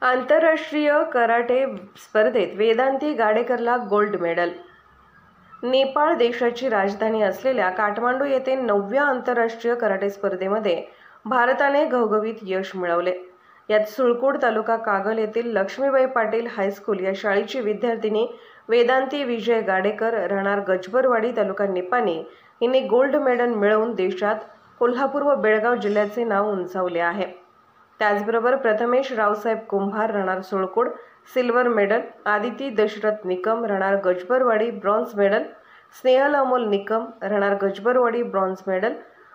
आंतरराष्ट्रीय कराटे स्पर्धेत Vedanti गाडेकरला gold medal. Nepal देशाची राजधानी असलेल्या काठमांडू येथे 9व्या आंतरराष्ट्रीय कराटे स्पर्धेमध्ये भारताने घवघवीत यश मिळवले। यात सुळकूड तालुका कागल येथील लक्ष्मीबाई पाटील हायस्कूल या शाळेची विद्यार्थिनी वेदांती विजय गाडेकर राहणार गजबरवाडी तालुका निपाणी हिने गोल्ड मेडल मिळवून देशात कोल्हापूर व बेळगाव जिल्ह्याचे नाव उंचावले आहे। त्याचबरोबर प्रथमेश रावसाहेब कुंभार राहणार सुळकूड सिल्वर मेडल, आदिती दशरथ निकम राहणार गजबरवाडी ब्रॉन्झ मेडल, स्नेहल अमोल निकम राहणार गजबरवाडी ब्रॉन्झ मेडल,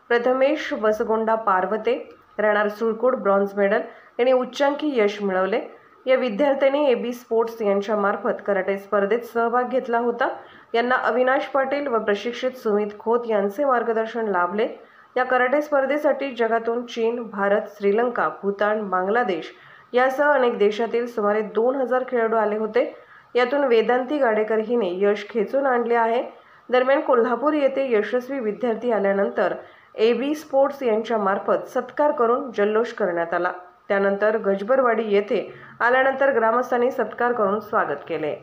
प्रथमेश बसगोंडा पार्वते राहणार सुळकूड ब्रॉन्झ मेडल यांनी उच्चांकी यश मिळवले। या विद्यार्थ्यांनी AB स्पोर्ट्स यांच्या मार्फत कराटे स्पर्धेत सहभाग घेतला होता। यांना अविनाश पाटील व प्रशिक्षित सुमित खोत यांचे मार्गदर्शन लाभले। या कराटे स्पर्धेसाठी जगातून चीन, भारत, श्रीलंका, भूतान, बांगलादेश यासह अनेक देशातील सुमारे 2000 खेळाडू आले होते। यातून वेदांती गाडेकर हिने यश खेचून आणले आहे। दरम्यान कोल्हापूर येथे यशस्वी विद्यार्थी आल्यानंतर AB स्पोर्ट्स यांच्या मार्फत सत्कार करून जल्लोष करण्यात आला। त्यानंतर गजबरवाडी येथे आल्यानंतर ग्रामस्थांनी सत्कार करून स्वागत केले।